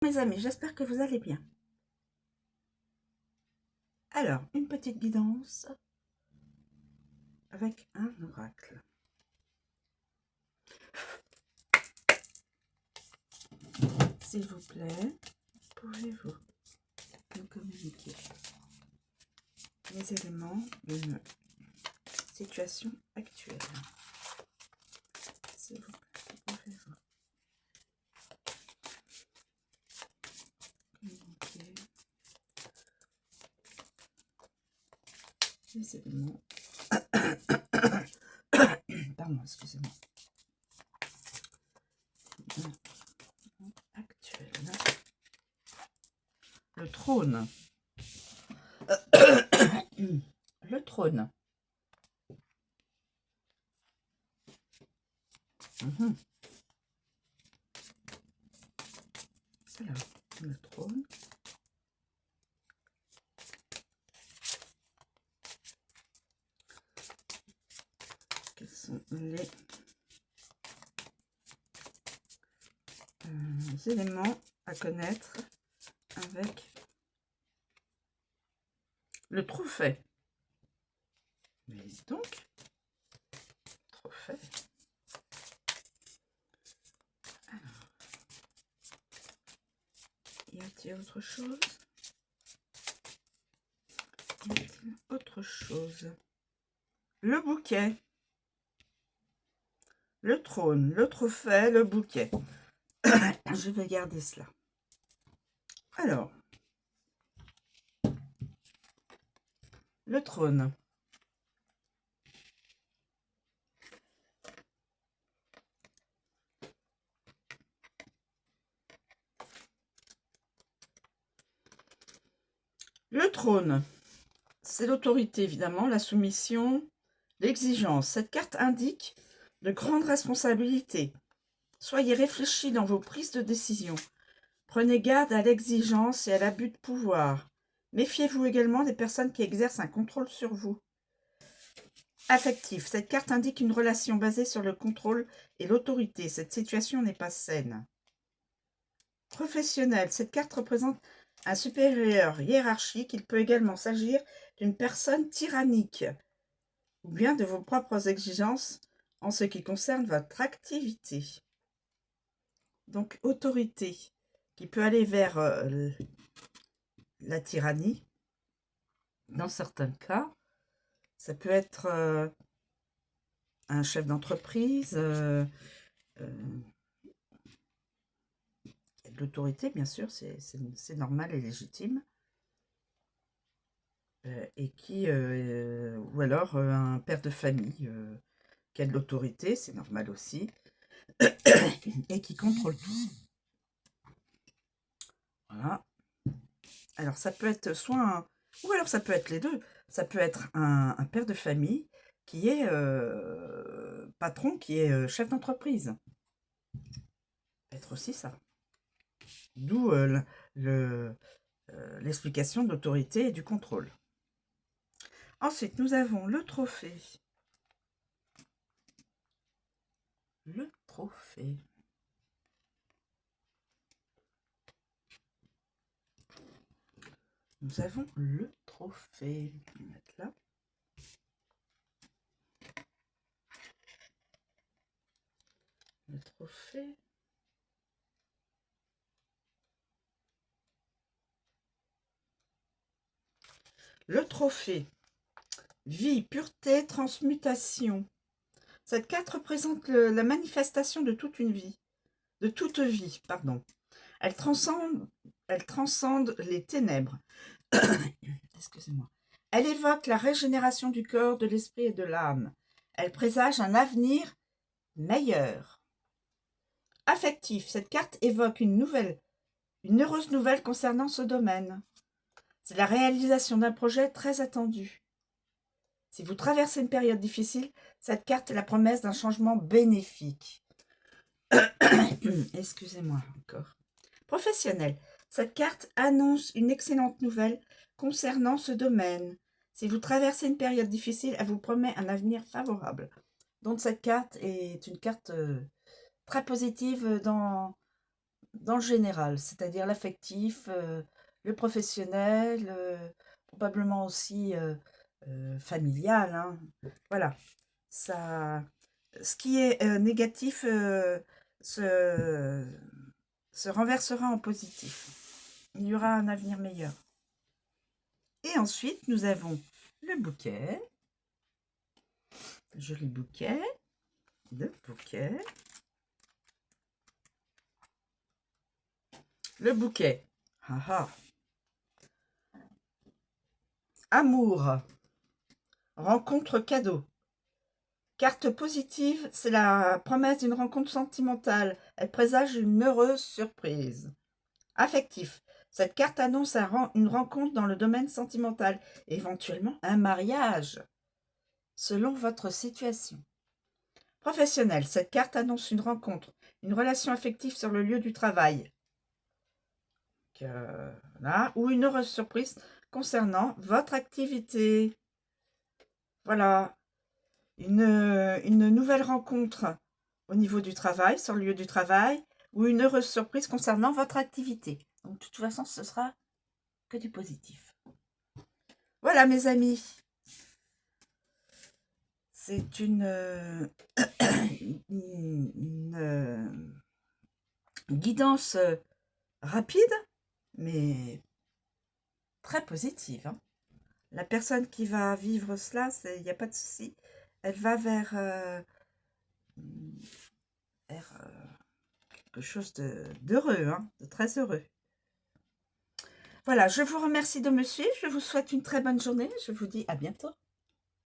Mes amis, j'espère que vous allez bien. Alors, une petite guidance avec un oracle. S'il vous plaît, pouvez-vous nous communiquer les éléments d'une situation actuelle? S'il vous plaît, pouvez-vous communiquer les éléments pardon, excusez-moi, actuel. Le trône. Le trône. Alors, le trône. Quels sont les éléments à connaître avec le trophée? Mais donc, trophée. Alors, y a-t-il autre chose? Y a-t-il autre chose? Le bouquet. Le trône, le trophée, le bouquet. Je vais garder cela. Alors, le trône. Le trône, c'est l'autorité, évidemment, la soumission, l'exigence. Cette carte indique de grandes responsabilités. Soyez réfléchis dans vos prises de décision. Prenez garde à l'exigence et à l'abus de pouvoir. Méfiez-vous également des personnes qui exercent un contrôle sur vous. Affectif. Cette carte indique une relation basée sur le contrôle et l'autorité. Cette situation n'est pas saine. Professionnel. Cette carte représente un supérieur hiérarchique. Il peut également s'agir d'une personne tyrannique ou bien de vos propres exigences en ce qui concerne votre activité. Donc, autorité qui peut aller vers la tyrannie. Dans certains cas, ça peut être un chef d'entreprise, l'autorité, bien sûr, c'est normal et légitime. Et qui, ou alors un père de famille qui a de l'autorité, c'est normal aussi, et qui contrôle tout. Voilà. Alors, ça peut être soit ou alors ça peut être les deux. Ça peut être un père de famille qui est patron, qui est chef d'entreprise. Ça peut être aussi ça. D'où l'explication de l'autorité et du contrôle. Ensuite, nous avons le trophée. Le trophée. Nous avons le trophée. Je vais mettre là. Le trophée. Le trophée. Vie, pureté, transmutation. Cette carte représente la manifestation de toute une vie. De toute vie, pardon. Elle transcende les ténèbres. Excusez-moi. Elle évoque la régénération du corps, de l'esprit et de l'âme. Elle présage un avenir meilleur. Affectif. Cette carte évoque une heureuse nouvelle concernant ce domaine. C'est la réalisation d'un projet très attendu. Si vous traversez une période difficile, cette carte est la promesse d'un changement bénéfique. Excusez-moi encore. Professionnel. Cette carte annonce une excellente nouvelle concernant ce domaine. Si vous traversez une période difficile, elle vous promet un avenir favorable. Donc cette carte est une carte très positive dans dans le général, c'est-à-dire l'affectif, le professionnel, probablement aussi familial, hein. Voilà, ça, ce qui est négatif se, se renversera en positif. Il y aura un avenir meilleur. Et ensuite, nous avons le bouquet, le joli bouquet, le bouquet, le bouquet. Ah ah. Amour, rencontre cadeau. Carte positive, c'est la promesse d'une rencontre sentimentale. Elle présage une heureuse surprise. Affectif, cette carte annonce une rencontre dans le domaine sentimental, éventuellement un mariage, selon votre situation. Professionnel, cette carte annonce une rencontre, une relation affective sur le lieu du travail. Voilà, ou une heureuse surprise concernant votre activité. Voilà, une nouvelle rencontre au niveau du travail, sur le lieu du travail, ou une heureuse surprise concernant votre activité. Donc, de toute façon, ce sera que du positif. Voilà, mes amis. C'est une guidance rapide, mais très positive, hein. La personne qui va vivre cela, il n'y a pas de souci. Elle va vers quelque chose d'heureux, hein, de très heureux. Voilà, je vous remercie de me suivre. Je vous souhaite une très bonne journée. Je vous dis à bientôt.